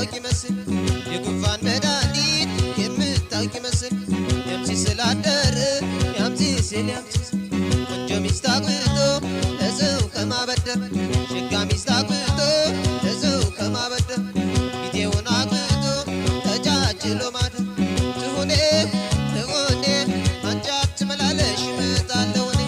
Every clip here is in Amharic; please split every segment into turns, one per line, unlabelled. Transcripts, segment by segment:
የምታውቂ መስል የጉንፋን መድኃኒት የምታውቂ መስል ያምሲ ስላደረ ያምሲ ሲል ያምሲ ቆንጆ ሚስት አግብቶ ለሰው ከማበደር ሸጋ ሚስት አግብቶ ለሰው ከማበደር ፊቴውን አግብቶ ተቻችሎ ማደር ትሁኔ ትሁኔ አንቺ አትመላለሽ እመጣለሁ እኔ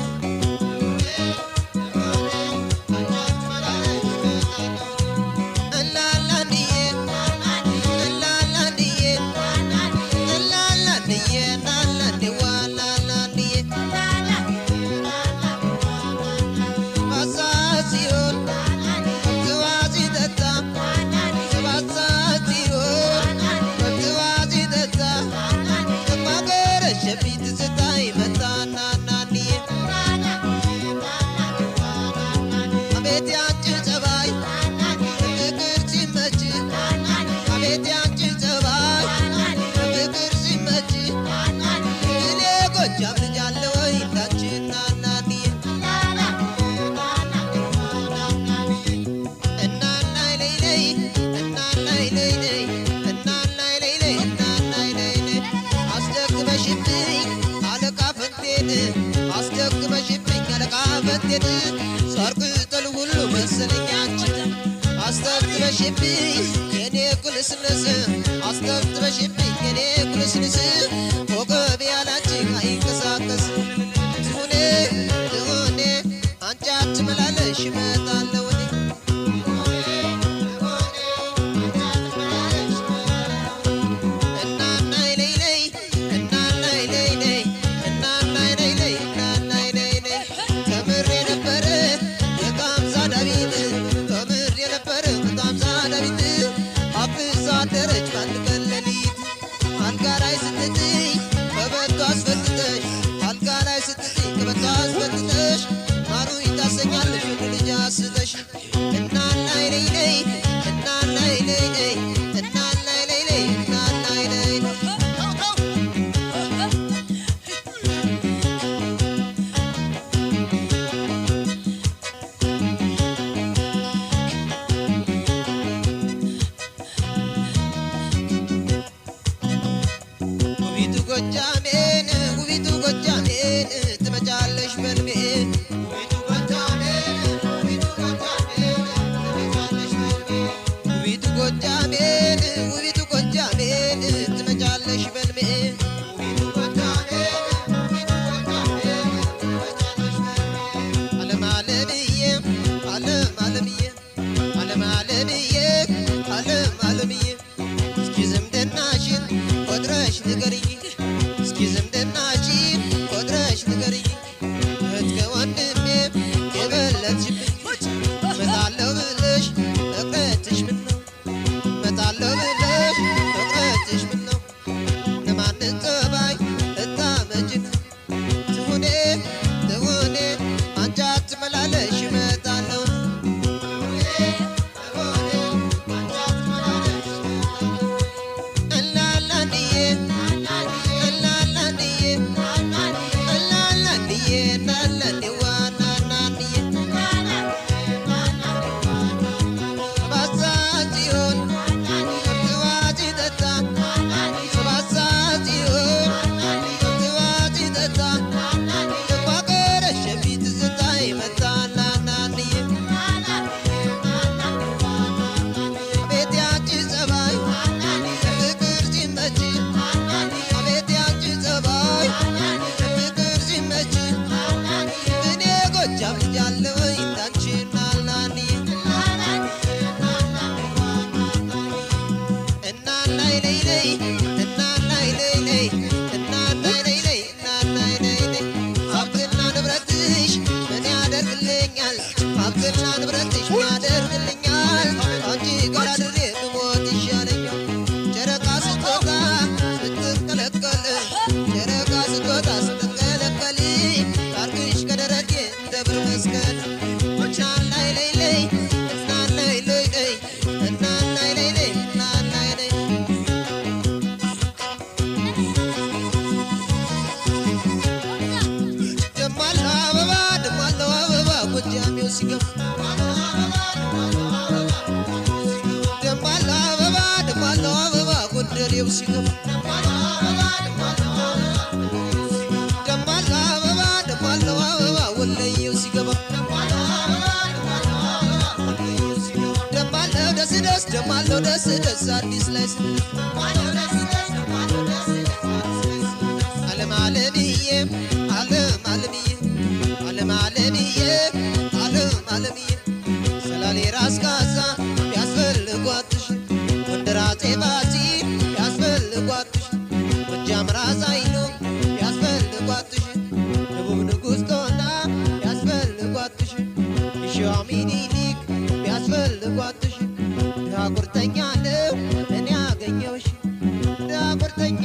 ሳርቅጠል ሁሉ መሰለኛችን አስተብትበሽብኝ የኔ ኩልስልስ አስተብትበሽብኝ የኔ ኩልስልስ ወገቤ ያላንቺ አይንቀሳቀስ ትሁኔ ትሁኔ አንቺ አትመላለሽ እመጣለሁ እኔ ጎጃሜን ውቢቱ ጎጃሜን ትመጫለሽ በልቤ ውቢቱ ጎጃሜን ውቢቱ ጎጃሜን ትመጫለሽ በልቤ ውቢቱ ጎጃሜን ውቢቱ ጎጃሜን ትመጫለሽ በልቤ ውቢቱ ጎጃሜን ውቢቱ ጎጃሜን ትመጫለሽ በልቤ ዓለም ዓለምዬ ዓለም ዓለምዬ ዓለም ዓለምዬ ዓለም ዓለምዬ እስኪ ዝምድናሽን ቆጥረሽ ንገሪኝ ዝምድናችን ቆጥረሽ ንገሪኝ እህት ከወንድሜ የበለጥሽብኝ እመጣለሁ ብለሽ መቅረትሽ ምነው እመጣለሁ ብለሽ ሰላሌው ሲገባ ደማለው አበባ ወለየው ሲገባ ደማለው ደስ ደስ ደማለው ደስ ደስ አዲስ ላይ ዓለም ዓለምዬ ዓለም ዓለምዬ ዓለም ዓለምዬ ዓለም ዓለምዬ ሰላሌ ራስ ካሳ ቢያስፈልጓትሽ ጎንደር አፄ ባቲ ቢያስፈልጓትሽ ጎጃም ራስ ኃይሉ ቢያስፈልጓትሽ ደቡብ ንጉሥ ጦና ቢያስፈልጓትሽ የሸዋ ሚኒሊክ ቢያስፈልጓትሽ ድሃ ቁርጠኛ ነው እኔ ያገኘሁሽ ድሃ ቁርጠኛ